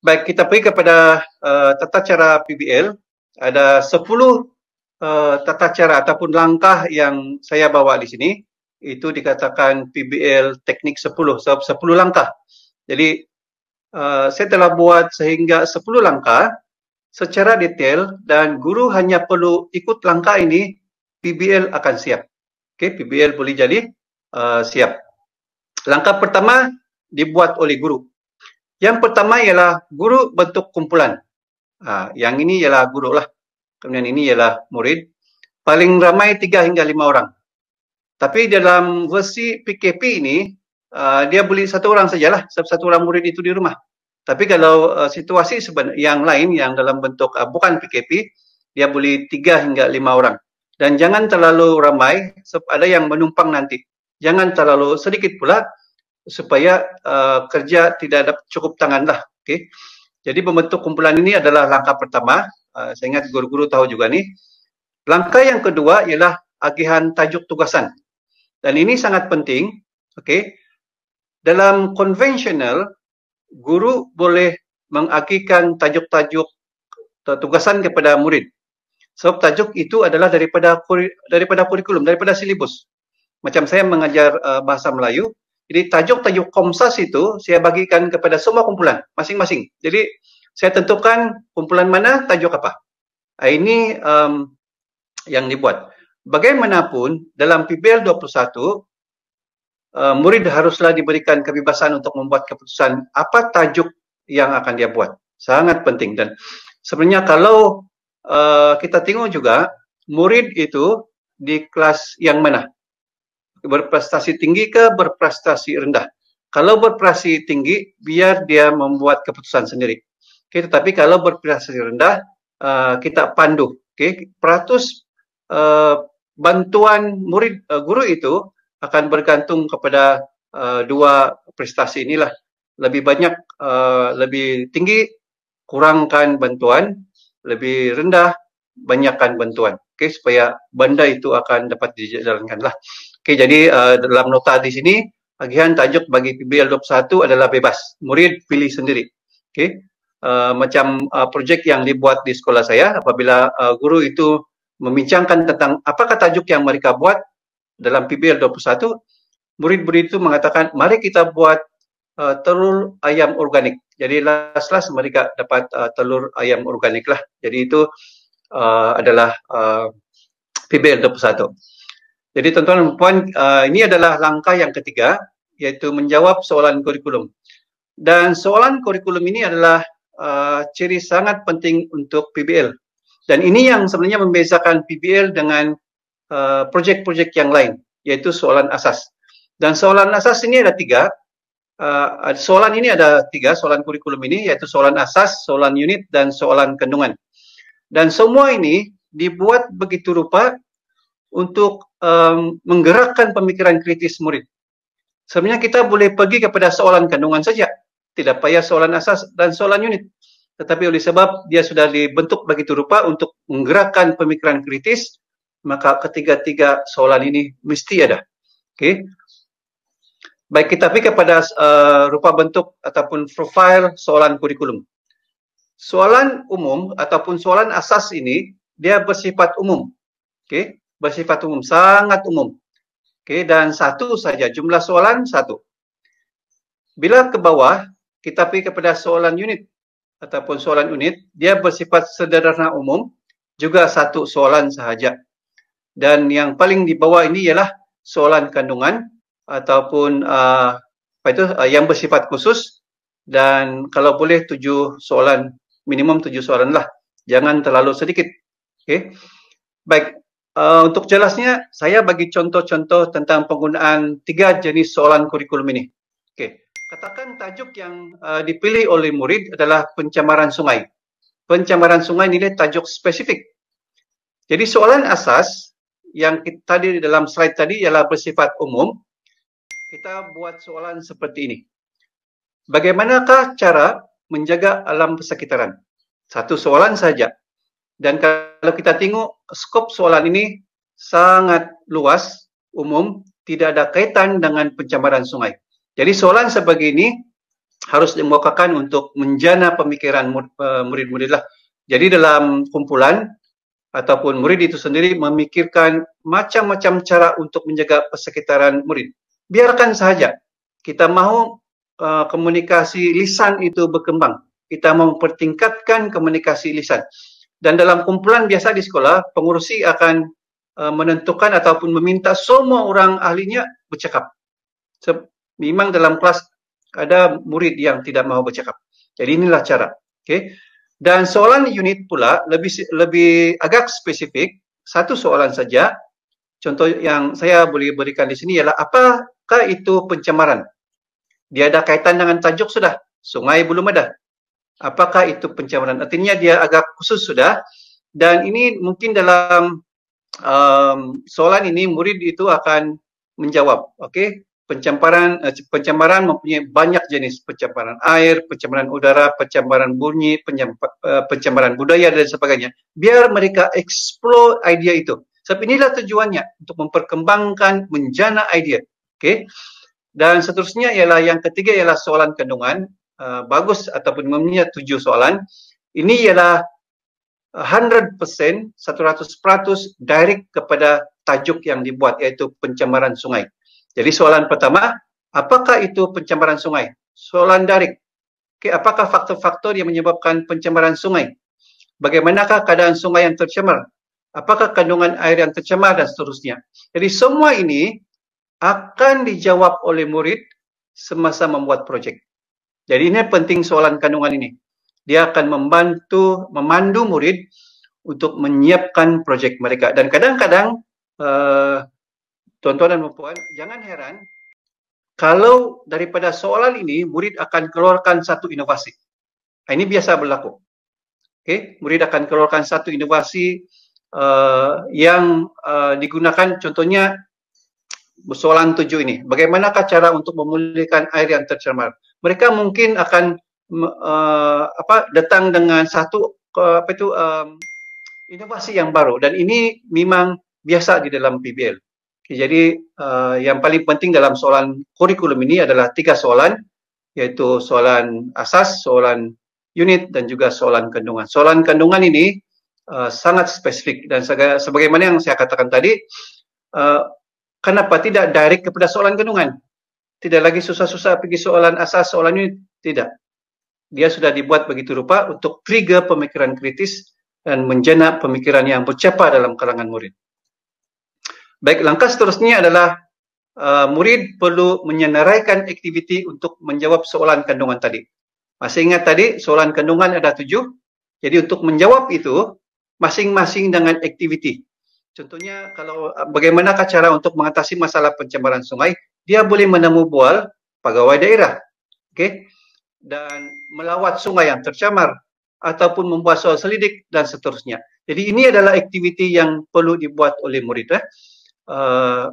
Baik, kita pergi kepada tata cara PBL. Ada 10 tata cara ataupun langkah yang saya bawa di sini. Itu dikatakan PBL teknik 10, sebab 10 langkah. Jadi saya telah buat sehingga 10 langkah secara detail dan guru hanya perlu ikut langkah ini, PBL akan siap. Okey, PBL boleh jadi siap. Langkah pertama dibuat oleh guru. Yang pertama ialah guru bentuk kumpulan. Yang ini ialah guru lah. Kemudian ini ialah murid. Paling ramai 3 hingga 5 orang. Tapi dalam versi PKP ini, dia boleh 1 orang sajalah. Satu orang murid itu di rumah. Tapi kalau situasi yang lain yang dalam bentuk bukan PKP, dia boleh 3 hingga 5 orang. Dan jangan terlalu ramai, ada yang menumpang nanti. Jangan terlalu sedikit pula, supaya kerja tidak ada cukup tangan lah. Okay. Jadi membentuk kumpulan ini adalah langkah pertama. Saya ingat guru-guru tahu juga nih. Langkah yang kedua ialah agihan tajuk tugasan. Dan ini sangat penting. Okay. Dalam konvensional, guru boleh mengagihkan tajuk-tajuk tugasan kepada murid. Sebab tajuk itu adalah daripada kurikulum, daripada silibus. Macam saya mengajar bahasa Melayu, jadi tajuk-tajuk Komsas itu saya bagikan kepada semua kumpulan masing-masing. Jadi saya tentukan kumpulan mana, tajuk apa. Ini yang dibuat. Bagaimanapun dalam PBL 21, murid haruslah diberikan kebebasan untuk membuat keputusan apa tajuk yang akan dia buat. Sangat penting. Dan sebenarnya kalau kita tengok juga, murid itu di kelas yang mana? Berprestasi tinggi ke berprestasi rendah. Kalau berprestasi tinggi, biar dia membuat keputusan sendiri. Okay, tetapi kalau berprestasi rendah, kita pandu. Okay, peratus bantuan murid guru itu akan bergantung kepada 2 prestasi inilah. Lebih banyak, lebih tinggi, kurangkan bantuan. Lebih rendah, banyakkan bantuan. Okay, supaya benda itu akan dapat dijalankan lah. Okay, jadi dalam nota di sini, agihan tajuk bagi PBL 21 adalah bebas. Murid pilih sendiri. Okay. Macam projek yang dibuat di sekolah saya, apabila guru itu membincangkan tentang apakah tajuk yang mereka buat dalam PBL 21, murid-murid itu mengatakan, mari kita buat telur ayam organik. Jadi last mereka dapat telur ayam organik lah. Jadi itu adalah PBL 21. Jadi tuan-tuan dan puan, ini adalah langkah yang ketiga, yaitu menjawab soalan kurikulum. Dan soalan kurikulum ini adalah ciri sangat penting untuk PBL. Dan ini yang sebenarnya membezakan PBL dengan projek-projek yang lain, yaitu soalan asas. Dan soalan asas ini ada 3. Soalan ini ada 3, soalan kurikulum ini, yaitu soalan asas, soalan unit, dan soalan kandungan. Dan semua ini dibuat begitu rupa untuk menggerakkan pemikiran kritis murid. Sebenarnya kita boleh pergi kepada soalan kandungan saja, tidak payah soalan asas dan soalan unit. Tetapi oleh sebab dia sudah dibentuk begitu rupa untuk menggerakkan pemikiran kritis, maka ketiga-tiga soalan ini mesti ada. Okay. Baik, kita pergi kepada rupa bentuk ataupun profil soalan kurikulum. Soalan umum ataupun soalan asas ini, dia bersifat umum. Okay. Bersifat umum, sangat umum. Okay, dan 1 saja, jumlah soalan 1. Bila ke bawah, kita pergi kepada soalan unit ataupun soalan unit, dia bersifat sederhana umum, juga 1 soalan sahaja. Dan yang paling di bawah ini ialah soalan kandungan ataupun yang bersifat khusus, dan kalau boleh 7 soalan, minimum 7 soalan lah. Jangan terlalu sedikit. Okay. Baik. Untuk jelasnya, saya bagi contoh-contoh tentang penggunaan 3 jenis soalan kurikulum ini. Okay. Katakan tajuk yang dipilih oleh murid adalah pencemaran sungai. Pencemaran sungai nilai tajuk spesifik. Jadi soalan asas yang tadi dalam slide tadi ialah bersifat umum. Kita buat soalan seperti ini. Bagaimanakah cara menjaga alam persekitaran? 1 soalan saja. Dan kalau kita tengok skop soalan ini sangat luas, umum, tidak ada kaitan dengan pencemaran sungai. Jadi soalan sebegini harus dimukakan untuk menjana pemikiran murid-murid lah. Jadi dalam kumpulan ataupun murid itu sendiri memikirkan macam-macam cara untuk menjaga persekitaran murid. Biarkan sahaja. Kita mahu komunikasi lisan itu berkembang. Kita mau mempertingkatkan komunikasi lisan. Dan dalam kumpulan biasa di sekolah, pengurusi akan menentukan ataupun meminta semua orang ahlinya bercakap. Memang dalam kelas ada murid yang tidak mahu bercakap. Jadi inilah cara. Okay. Dan soalan unit pula lebih agak spesifik. Satu soalan saja. Contoh yang saya boleh berikan di sini ialah apakah itu pencemaran? Dia ada kaitan dengan tajuk sudah. Sungai belum ada. Apakah itu pencemaran? Artinya dia agak khusus sudah. Dan ini mungkin dalam soalan ini murid itu akan menjawab. Okay. Pencemaran mempunyai banyak jenis, pencemaran air, pencemaran udara, pencemaran bunyi, pencemaran budaya dan sebagainya. Biar mereka explore idea itu. Sebab inilah tujuannya untuk memperkembangkan, menjana idea. Okay. Dan seterusnya ialah yang ketiga ialah soalan kandungan. Bagus ataupun mempunyai 7 soalan. Ini ialah 100%, 100% direct kepada tajuk yang dibuat, iaitu pencemaran sungai. Jadi soalan pertama, apakah itu pencemaran sungai? Soalan direct. Okay, apakah faktor-faktor yang menyebabkan pencemaran sungai? Bagaimanakah keadaan sungai yang tercemar? Apakah kandungan air yang tercemar dan seterusnya? Jadi semua ini akan dijawab oleh murid semasa membuat projek. Jadi ini penting soalan kandungan ini. Dia akan memandu murid untuk menyiapkan projek mereka. Dan kadang-kadang tuan-tuan dan puan, jangan heran kalau daripada soalan ini murid akan keluarkan satu inovasi. Ini biasa berlaku. Okay? Murid akan keluarkan satu inovasi yang digunakan, contohnya soalan 7 ini. Bagaimanakah cara untuk memulihkan air yang tercemar? Mereka mungkin akan datang dengan satu inovasi yang baru, dan ini memang biasa di dalam PBL. Jadi yang paling penting dalam soalan kurikulum ini adalah 3 soalan, yaitu soalan asas, soalan unit dan juga soalan kandungan. Soalan kandungan ini sangat spesifik dan sebagaimana yang saya katakan tadi, kenapa tidak direct kepada soalan kandungan? Tidak lagi susah-susah pergi soalan asas, soalan unit, tidak. Dia sudah dibuat begitu rupa untuk trigger pemikiran kritis dan menjana pemikiran yang bercapa dalam kalangan murid. Baik, langkah seterusnya adalah murid perlu menyenaraikan aktiviti untuk menjawab soalan kandungan tadi. Masih ingat tadi soalan kandungan ada 7. Jadi untuk menjawab itu masing-masing dengan aktiviti. Contohnya kalau bagaimanakah cara untuk mengatasi masalah pencemaran sungai, dia boleh menemu bual pegawai daerah. Okay? Dan melawat sungai yang tercemar ataupun membuat soal selidik dan seterusnya. Jadi ini adalah aktiviti yang perlu dibuat oleh murid.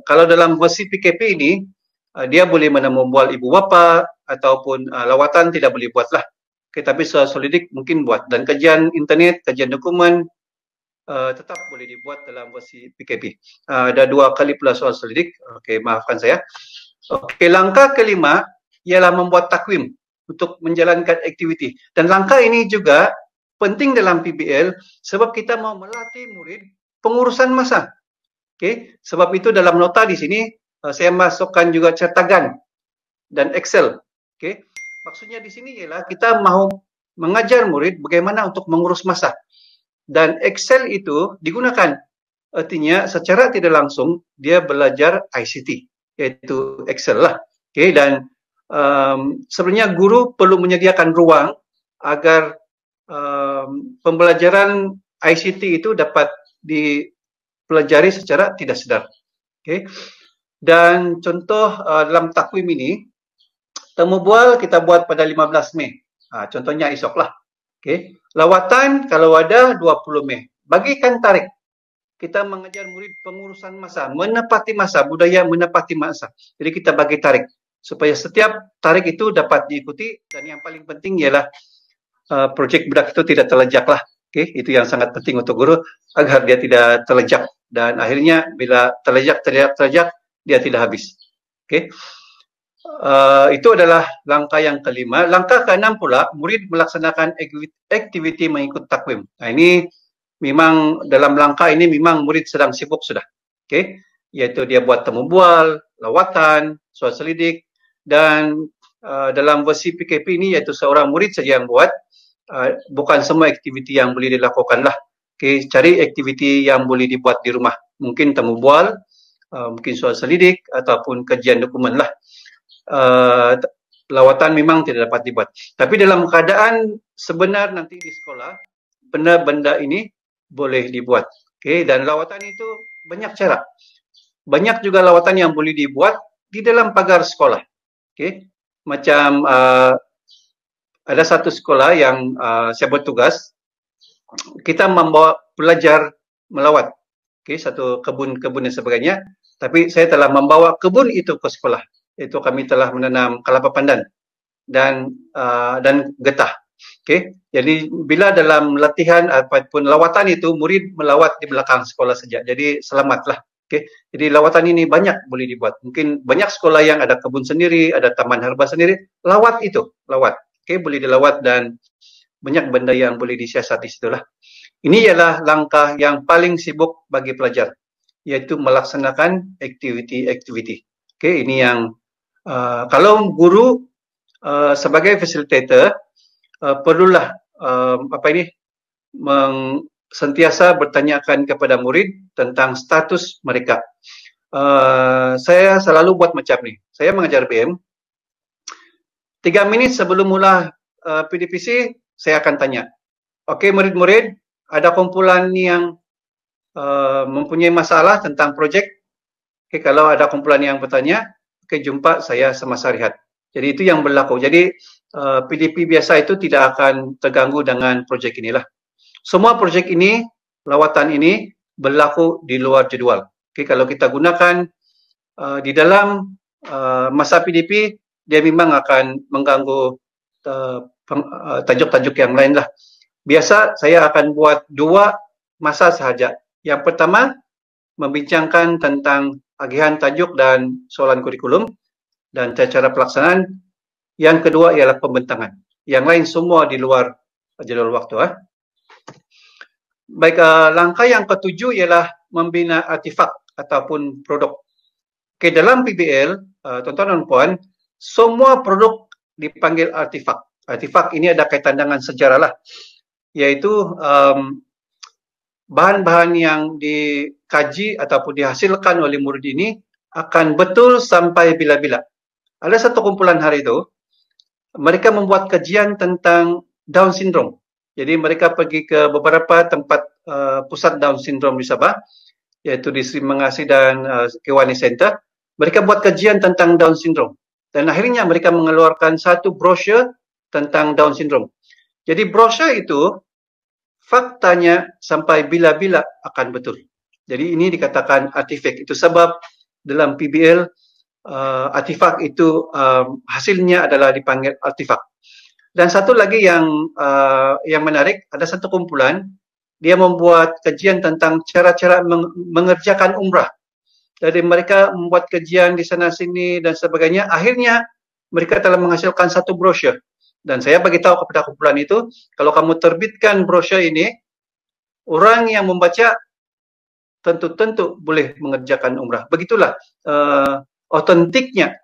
Kalau dalam versi PKP ini, dia boleh menemu bual ibu bapa ataupun lawatan tidak boleh buatlah. Okay, tapi soal selidik mungkin buat, dan kajian internet, kajian dokumen tetap boleh dibuat dalam versi PKP. Ada 2 kali pula soal selidik. Okey, maafkan saya. Okey, langkah kelima ialah membuat takwim untuk menjalankan aktiviti. Dan langkah ini juga penting dalam PBL sebab kita mau melatih murid pengurusan masa. Okey, sebab itu dalam nota di sini saya masukkan juga cetakan dan Excel. Okey. Maksudnya di sini ialah kita mahu mengajar murid bagaimana untuk mengurus masa. Dan Excel itu digunakan. Artinya secara tidak langsung dia belajar ICT, yaitu Excel lah. Okey, dan sebenarnya guru perlu menyediakan ruang agar pembelajaran ICT itu dapat dipelajari secara tidak sedar. Okay. Dan contoh dalam takwim ini, temu bual kita buat pada 15 Mei. Contohnya esok lah. Okay. Lawatan kalau ada 20 Mei. Bagikan tarik. Kita mengajar murid pengurusan masa, menepati masa, budaya menepati masa. Jadi kita bagi tarik supaya setiap tarik itu dapat diikuti, dan yang paling penting ialah projek budak itu tidak terlejak lah. Okay. Itu yang sangat penting untuk guru agar dia tidak terlejak, dan akhirnya bila terlejak dia tidak habis. Okay. Itu adalah langkah yang kelima. Langkah keenam pula, murid melaksanakan aktiviti mengikut takwim. Nah, ini memang dalam langkah ini memang murid sedang sibuk sudah. Okey, iaitu dia buat temu bual, lawatan, soal selidik, dan dalam versi PKP ini iaitu seorang murid saja yang buat, bukan semua aktiviti yang boleh dilakukan lah. Okey, cari aktiviti yang boleh dibuat di rumah. Mungkin temu bual, mungkin soal selidik ataupun kajian dokumen lah. Lawatan memang tidak dapat dibuat. Tapi dalam keadaan sebenar nanti di sekolah, benda-benda ini boleh dibuat. Okey, dan lawatan itu banyak cara. Banyak juga lawatan yang boleh dibuat di dalam pagar sekolah. Okey, macam ada satu sekolah yang saya bertugas, kita membawa pelajar melawat. Okey, satu kebun-kebun dan sebagainya. Tapi saya telah membawa kebun itu ke sekolah. Itu kami telah menanam kelapa pandan dan getah. Okey, jadi bila dalam latihan ataupun lawatan itu murid melawat di belakang sekolah saja. Jadi selamatlah. Okey, jadi lawatan ini banyak boleh dibuat. Mungkin banyak sekolah yang ada kebun sendiri, ada taman herba sendiri, lawat itu, lawat. Okey, boleh dilawat dan banyak benda yang boleh disiasat di situlah. Ini ialah langkah yang paling sibuk bagi pelajar, iaitu melaksanakan aktiviti-aktiviti. Okey, ini yang kalau guru sebagai fasilitator perlulah sentiasa bertanyakan kepada murid tentang status mereka. Saya selalu buat macam ni. Saya mengajar BM. 3 minit sebelum mula PDPC, saya akan tanya. Okey, murid-murid, ada kumpulan yang mempunyai masalah tentang projek. Okey, kalau ada kumpulan yang bertanya, okey, jumpa saya semasa rehat. Jadi itu yang berlaku. Jadi PDP biasa itu tidak akan terganggu dengan projek inilah. Semua projek ini, lawatan ini berlaku di luar jadual. Okey, kalau kita gunakan di dalam masa PDP, dia memang akan mengganggu tajuk-tajuk yang lain lah. Biasa saya akan buat 2 masa sahaja. Yang pertama, membincangkan tentang agihan tajuk dan soalan kurikulum dan cara pelaksanaan. Yang kedua ialah pembentangan. Yang lain semua di luar jadual waktu. Baik, langkah yang ketujuh ialah membina artifak ataupun produk. Okey, dalam PBL, tuan-tuan dan puan, semua produk dipanggil artifak. Artifak ini ada kaitan dengan sejarah lah, iaitu bahan-bahan yang dikaji ataupun dihasilkan oleh murid ini akan betul sampai bila-bila. Ada satu kumpulan hari itu, mereka membuat kajian tentang Down Syndrome. Jadi mereka pergi ke beberapa tempat pusat Down Syndrome di Sabah, iaitu di Sri Mengasih dan Kewani Center. Mereka buat kajian tentang Down Syndrome. Dan akhirnya mereka mengeluarkan satu brosur tentang Down Syndrome. Jadi brosur itu, faktanya sampai bila-bila akan betul. Jadi ini dikatakan artifak. Itu sebab dalam PBL artifak itu hasilnya adalah dipanggil artifak. Dan satu lagi yang menarik, ada satu kumpulan, dia membuat kajian tentang cara-cara mengerjakan umrah. Jadi mereka membuat kajian di sana sini dan sebagainya. Akhirnya mereka telah menghasilkan satu brosur. Dan saya beritahu kepada kumpulan itu, kalau kamu terbitkan brosur ini, orang yang membaca tentu-tentu boleh mengerjakan umrah. Begitulah otentiknya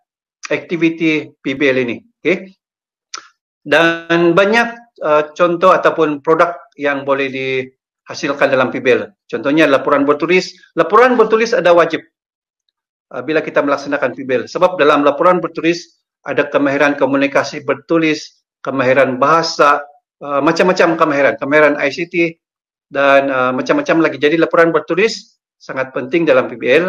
aktiviti PBL ini. Okay? Dan banyak contoh ataupun produk yang boleh dihasilkan dalam PBL. Contohnya laporan bertulis. Laporan bertulis ada wajib bila kita melaksanakan PBL. Sebab dalam laporan bertulis ada kemahiran komunikasi bertulis, kemahiran bahasa, macam-macam kemahiran. Kemahiran ICT dan macam-macam lagi. Jadi laporan bertulis sangat penting dalam PBL.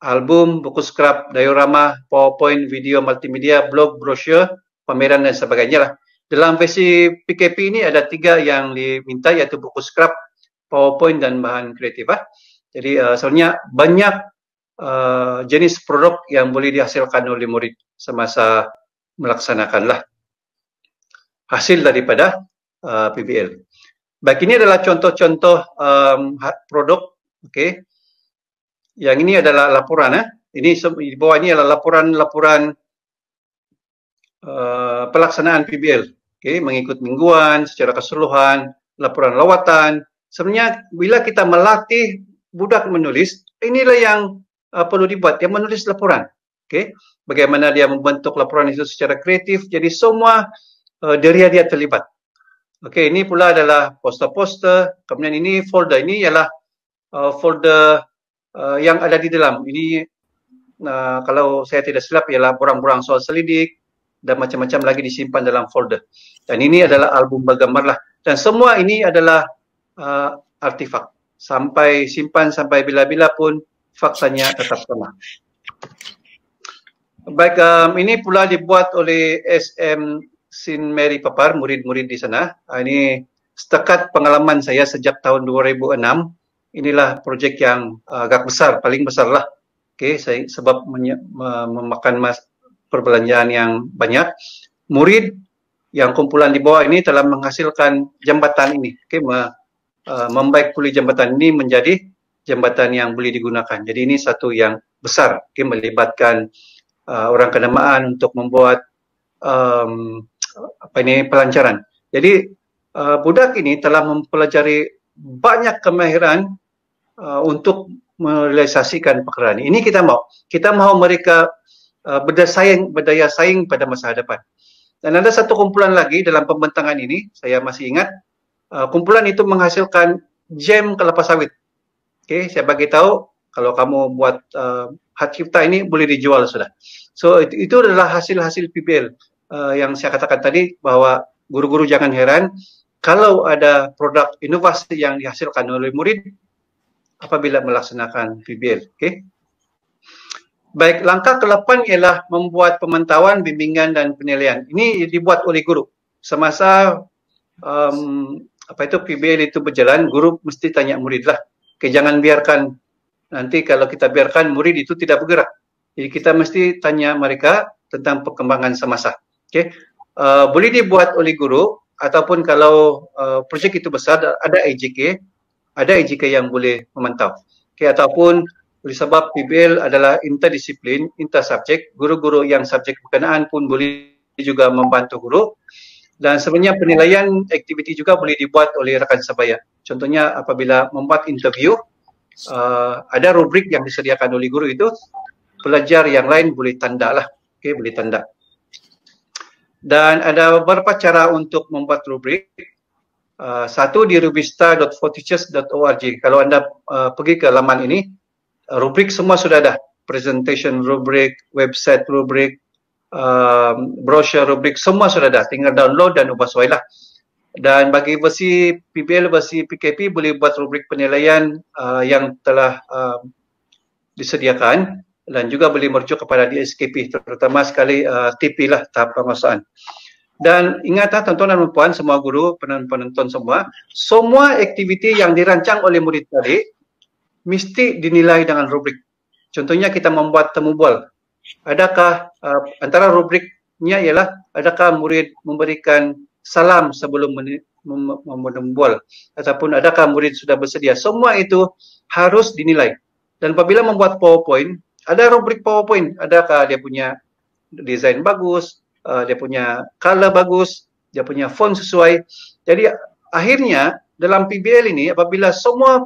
Album, buku skrap, diorama, PowerPoint, video multimedia, blog, brosur, pameran dan sebagainya lah. Dalam versi PKP ini ada 3 yang diminta, iaitu buku skrap, PowerPoint dan bahan kreatif. Jadi sebenarnya banyak jenis produk yang boleh dihasilkan oleh murid semasa melaksanakanlah hasil daripada PBL. Baik, ini adalah contoh-contoh produk. Okey. Yang ini adalah laporan. Ini di bawah ini adalah laporan-laporan pelaksanaan PBL. Okay, mengikut mingguan secara keseluruhan, laporan lawatan. Sebenarnya bila kita melatih budak menulis, inilah yang perlu dibuat. Dia menulis laporan. Okay, bagaimana dia membentuk laporan itu secara kreatif. Jadi semua dari dia terlibat. Okey, ini pula adalah poster-poster. Kemudian ini folder. Ini ialah folder yang ada di dalam. Ini kalau saya tidak silap ialah borang-borang soal selidik dan macam-macam lagi disimpan dalam folder. Dan ini adalah album bergambar lah. Dan semua ini adalah artifak. Sampai simpan sampai bila-bila pun faktanya tetap sama. Baik, ini pula dibuat oleh SM Sin Mary Papar, murid-murid di sana. Ini setakat pengalaman saya sejak tahun 2006. Inilah projek yang agak besar, paling besar lah. Okay, sebab memakan perbelanjaan yang banyak. Murid yang kumpulan di bawah ini telah menghasilkan jambatan ini. Okay, membaik pulih jambatan ini menjadi jambatan yang boleh digunakan. Jadi ini satu yang besar, okay, melibatkan orang kenamaan untuk membuat pelancaran. Jadi budak ini telah mempelajari banyak kemahiran untuk merealisasikan pekerjaan ini. Ini kita mahu mereka berdaya saing pada masa hadapan. Dan ada satu kumpulan lagi dalam pembentangan ini, saya masih ingat, kumpulan itu menghasilkan jam kelapa sawit. Okay, saya bagi tahu kalau kamu buat hak cipta ini boleh dijual sudah. So itu adalah hasil-hasil PBL yang saya katakan tadi, bahwa guru-guru jangan heran kalau ada produk inovasi yang dihasilkan oleh murid apabila melaksanakan PBL. Okay. Baik, langkah ke-8 ialah membuat pemantauan, bimbingan dan penilaian. Ini dibuat oleh guru. Semasa PBL itu berjalan, guru mesti tanya murid lah. Okay, jangan biarkan nanti kalau kita biarkan murid itu tidak bergerak. Jadi kita mesti tanya mereka tentang perkembangan semasa. Okay. Boleh dibuat oleh guru ataupun kalau projek itu besar ada EJK yang boleh memantau. Okay, ataupun oleh sebab PBL adalah interdisiplin, intersubjek, guru-guru yang subjek berkenaan pun boleh juga membantu guru. Dan sebenarnya penilaian aktiviti juga boleh dibuat oleh rakan sebaya. Contohnya apabila membuat interview, ada rubrik yang disediakan oleh guru itu, pelajar yang lain boleh tanda lah. Okay, boleh tanda. Dan ada beberapa cara untuk membuat rubrik. Satu di rubista.forteachers.org. Kalau anda pergi ke laman ini, rubrik semua sudah ada. Presentation rubrik, website rubrik, brochure rubrik, semua sudah ada. Tinggal download dan ubah sesuai lah. Dan bagi versi PBL, versi PKP boleh buat rubrik penilaian yang telah disediakan. Dan juga boleh merujuk kepada DSKP, terutama sekali TP lah, tahap penguasaan. Dan ingatlah tuan-tuan dan puan, semua guru, penonton semua aktiviti yang dirancang oleh murid tadi mesti dinilai dengan rubrik. Contohnya kita membuat temu bual. Adakah antara rubriknya ialah adakah murid memberikan salam sebelum membual, ataupun adakah murid sudah bersedia. Semua itu harus dinilai. Dan apabila membuat PowerPoint, ada rubrik PowerPoint, adakah dia punya desain bagus, dia punya color bagus, dia punya font sesuai. Jadi akhirnya dalam PBL ini apabila semua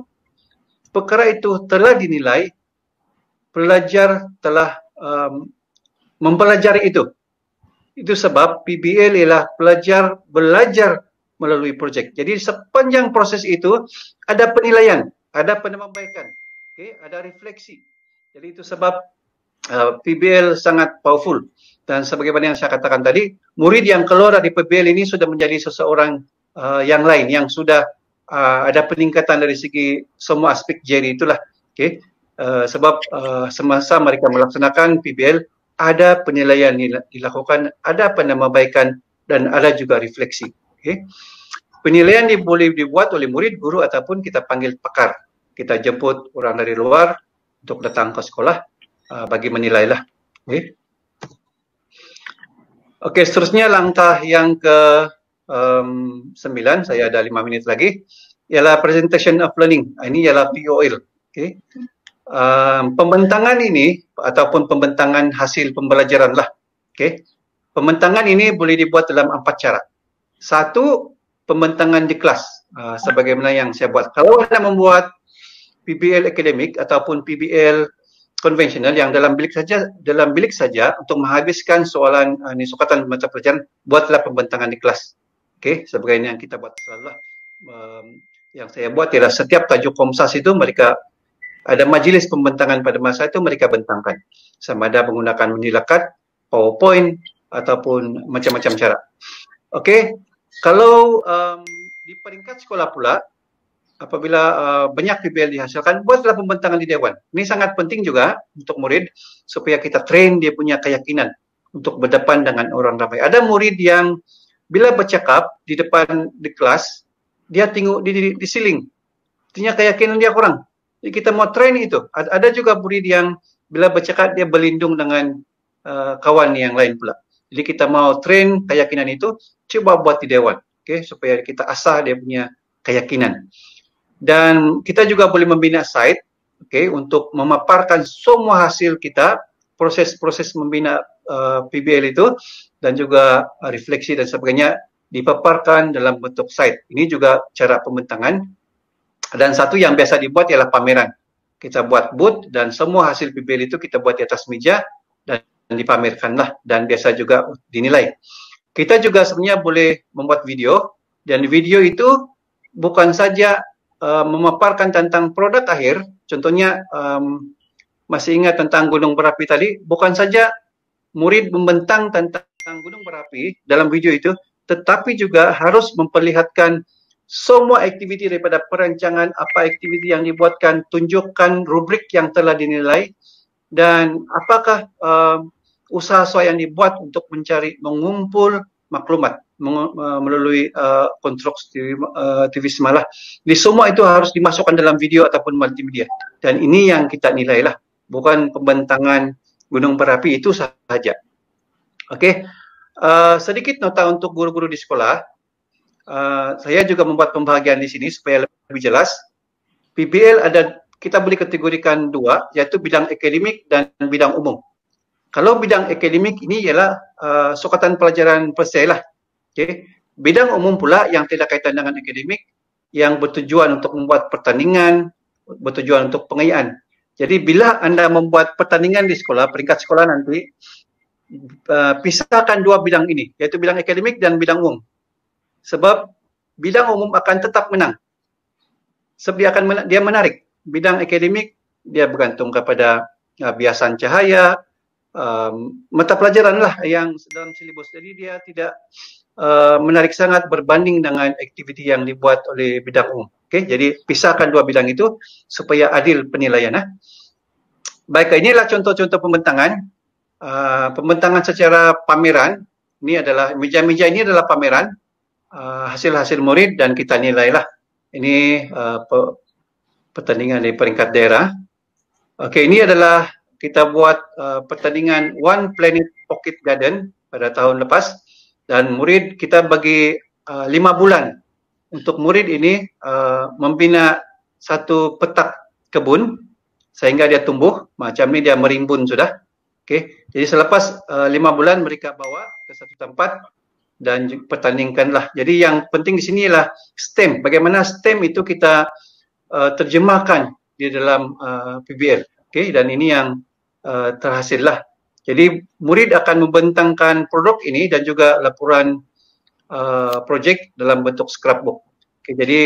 perkara itu telah dinilai, pelajar telah mempelajari itu. Itu sebab PBL ialah pelajar belajar melalui projek. Jadi sepanjang proses itu ada penilaian, ada penambahbaikan, okay, ada refleksi. Jadi itu sebab PBL sangat powerful. Dan sebagaimana yang saya katakan tadi, murid yang keluar dari PBL ini sudah menjadi seseorang yang lain, yang sudah ada peningkatan dari segi semua aspek jadi itulah. Okay. Sebab semasa mereka melaksanakan PBL, ada penilaian dilakukan, ada penambahbaikan dan ada juga refleksi. Okay. Penilaian boleh dibuat oleh murid, guru ataupun kita panggil pakar. Kita jemput orang dari luar untuk datang ke sekolah bagi menilailah. Okay. Okey, seterusnya langkah yang ke-9, saya ada 5 minit lagi, ialah presentation of learning. Ini ialah POL. Okay. Pembentangan ini ataupun pembentangan hasil pembelajaran lah. Okay. Pembentangan ini boleh dibuat dalam 4 cara. Satu, pembentangan di kelas, sebagaimana yang saya buat. Kalau Anda membuat PBL akademik ataupun PBL konvensional yang dalam bilik saja untuk menghabiskan soalan sukatan mata pelajaran, buatlah pembentangan di kelas. Okey, sebagaimana yang kita buat selalu. Yang saya buat ialah setiap tajuk Komsas itu mereka ada majlis pembentangan pada masa itu mereka bentangkan. Sama ada menggunakan menilakat, PowerPoint ataupun macam-macam cara. Okey, kalau di peringkat sekolah pula, apabila banyak PBL dihasilkan, buatlah pembentangan di dewan. Ini sangat penting juga untuk murid supaya kita train dia punya keyakinan untuk berdepan dengan orang ramai. Ada murid yang bila bercakap di depan di kelas, dia tengok di siling. Artinya keyakinan dia kurang. Jadi kita mau train itu. Ada juga murid yang bila bercakap dia berlindung dengan kawan yang lain pula. Jadi kita mau train keyakinan itu, coba buat di dewan. Okay? Supaya kita asah dia punya keyakinan. Dan kita juga boleh membina site, okay, untuk memaparkan semua hasil kita, proses-proses membina PBL itu, dan juga refleksi dan sebagainya dipaparkan dalam bentuk site. Ini juga cara pembentangan. Dan satu yang biasa dibuat ialah pameran. Kita buat booth dan semua hasil PBL itu kita buat di atas meja dan dipamerkanlah dan biasa juga dinilai. Kita juga sebenarnya boleh membuat video dan video itu bukan saja memaparkan tentang produk akhir, contohnya masih ingat tentang gunung berapi tadi, bukan saja murid membentang tentang gunung berapi dalam video itu, tetapi juga harus memperlihatkan semua aktiviti daripada perancangan, apa aktiviti yang dibuatkan, tunjukkan rubrik yang telah dinilai, dan apakah usaha yang dibuat untuk mengumpul maklumat melalui konstruksi TV semalah. Jadi semua itu harus dimasukkan dalam video ataupun multimedia. Dan ini yang kita nilailah, bukan pembentangan gunung berapi itu sahaja. Okey, sedikit nota untuk guru-guru di sekolah. Saya juga membuat pembahagian di sini supaya lebih jelas. PBL ada, kita boleh kategorikan dua, yaitu bidang akademik dan bidang umum. Kalau bidang akademik ini ialah sukatan pelajaran per se lah. Okay. Bidang umum pula yang tidak kaitan dengan akademik, yang bertujuan untuk membuat pertandingan, bertujuan untuk pengayaan. Jadi bila anda membuat pertandingan di sekolah, peringkat sekolah nanti, pisahkan dua bidang ini, yaitu bidang akademik dan bidang umum. Sebab bidang umum akan tetap menang. Sebab dia menarik. Bidang akademik, dia bergantung kepada biasan cahaya, mata pelajaran lah yang dalam silibus. Jadi dia tidak menarik sangat berbanding dengan aktiviti yang dibuat oleh bidang umum. Okay? Jadi pisahkan dua bidang itu supaya adil penilaian. Baik, inilah contoh-contoh pembentangan. Pembentangan secara pameran, ini adalah meja-meja ini adalah pameran hasil-hasil murid dan kita nilailah. Ini pertandingan di peringkat daerah. Okey, ini adalah kita buat pertandingan One Planet Pocket Garden pada tahun lepas. Dan murid kita bagi 5 bulan untuk murid ini membina satu petak kebun sehingga dia tumbuh. Macam ni dia merimbun sudah. Okay. Jadi selepas 5 bulan mereka bawa ke satu tempat dan pertandingkanlah. Jadi yang penting di sini ialah STEM. Bagaimana STEM itu kita terjemahkan di dalam PBL. Okay. Dan ini yang terhasil lah. Jadi murid akan membentangkan produk ini dan juga laporan projek dalam bentuk scrapbook. Okay, jadi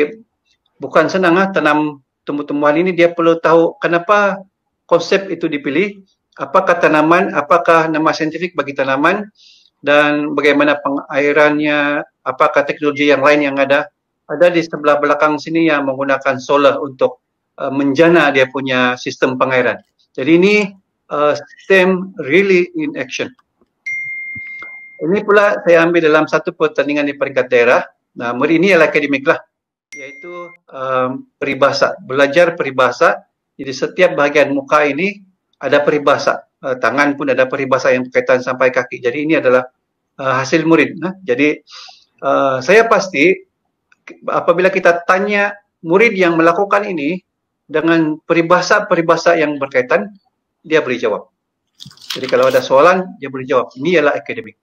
bukan senang tanam tumbuh-tumbuhan ini, dia perlu tahu kenapa konsep itu dipilih, apakah tanaman, apakah nama saintifik bagi tanaman, dan bagaimana pengairannya, apakah teknologi yang lain yang ada. Ada di sebelah belakang sini yang menggunakan solar untuk menjana dia punya sistem pengairan. Jadi ini STEM really in action. Ini pula saya ambil dalam satu pertandingan di peringkat daerah. Nah, murid ini adalah akademik lah, iaitu peribahasa, belajar peribahasa. Jadi setiap bahagian muka ini ada peribahasa, tangan pun ada peribahasa yang berkaitan sampai kaki. Jadi ini adalah hasil murid. Jadi saya pasti apabila kita tanya murid yang melakukan ini dengan peribahasa-peribahasa yang berkaitan, dia boleh jawab. Jadi kalau ada soalan, dia boleh jawab. Ini ialah akademik.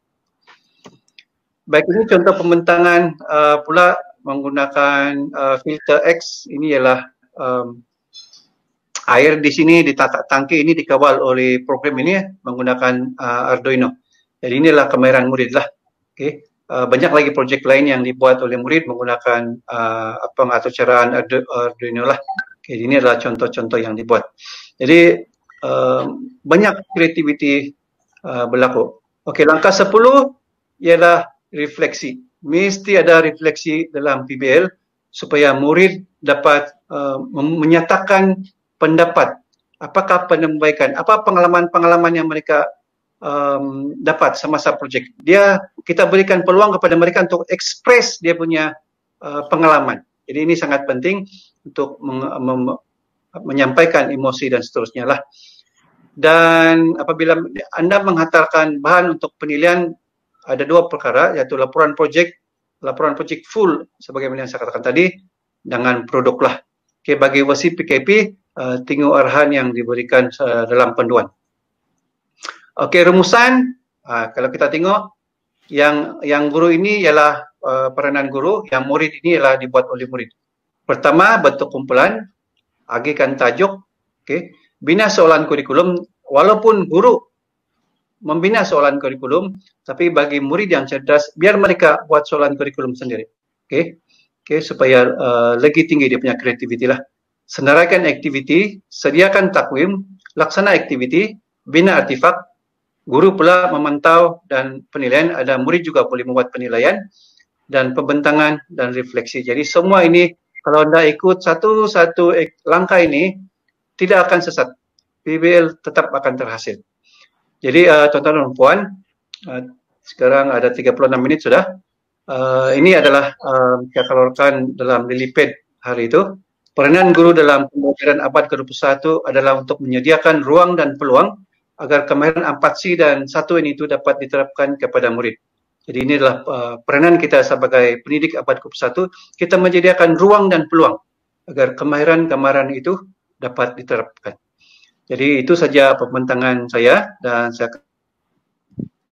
Baik, ini contoh pembentangan pula menggunakan filter X. Ini ialah air di sini di tangki ini dikawal oleh program ini menggunakan Arduino. Jadi inilah kemahiran murid lah. Okay. Banyak lagi projek lain yang dibuat oleh murid menggunakan pengatur caraan Arduino lah. Okay, ini adalah contoh-contoh yang dibuat. Jadi banyak kreativiti berlaku. Okey, langkah 10 ialah refleksi. Mesti ada refleksi dalam PBL supaya murid dapat menyatakan pendapat. Apakah penambaikan, apa pengalaman-pengalaman yang mereka dapat semasa projek. Kita berikan peluang kepada mereka untuk ekspres dia punya pengalaman. Jadi ini sangat penting untuk menyampaikan emosi dan seterusnya lah. Dan apabila anda menghantarkan bahan untuk penilaian, ada dua perkara, iaitu laporan projek full sebagaimana yang saya katakan tadi, dengan produk lah. Okay, bagi versi PKP, tengok arahan yang diberikan dalam panduan. Okey, rumusan, kalau kita tengok, yang guru ini ialah peranan guru, yang murid ini ialah dibuat oleh murid. Pertama, bentuk kumpulan, agihkan tajuk, okay. Bina soalan kurikulum, walaupun guru membina soalan kurikulum, tapi bagi murid yang cerdas, biar mereka buat soalan kurikulum sendiri. Okay. Okay, supaya lagi tinggi dia punya kreativiti lah. Senaraikan aktiviti, sediakan takwim, laksana aktiviti, bina artifak, guru pula memantau dan penilaian, ada murid juga boleh membuat penilaian, dan pembentangan dan refleksi. Jadi semua ini, kalau anda ikut satu-satu langkah ini, tidak akan sesat. PBL tetap akan terhasil. Jadi tuan-tuan dan puan, sekarang ada 36 minit sudah. Ini adalah saya keluarkan dalam lilipad hari itu. Peranan guru dalam pembelajaran abad ke-21 adalah untuk menyediakan ruang dan peluang agar kemahiran 4C dan 1N itu dapat diterapkan kepada murid. Jadi ini adalah peranan kita sebagai pendidik abad ke-21. Kita menyediakan ruang dan peluang agar kemahiran-kemahiran itu dapat diterapkan. Jadi itu saja pembentangan saya dan saya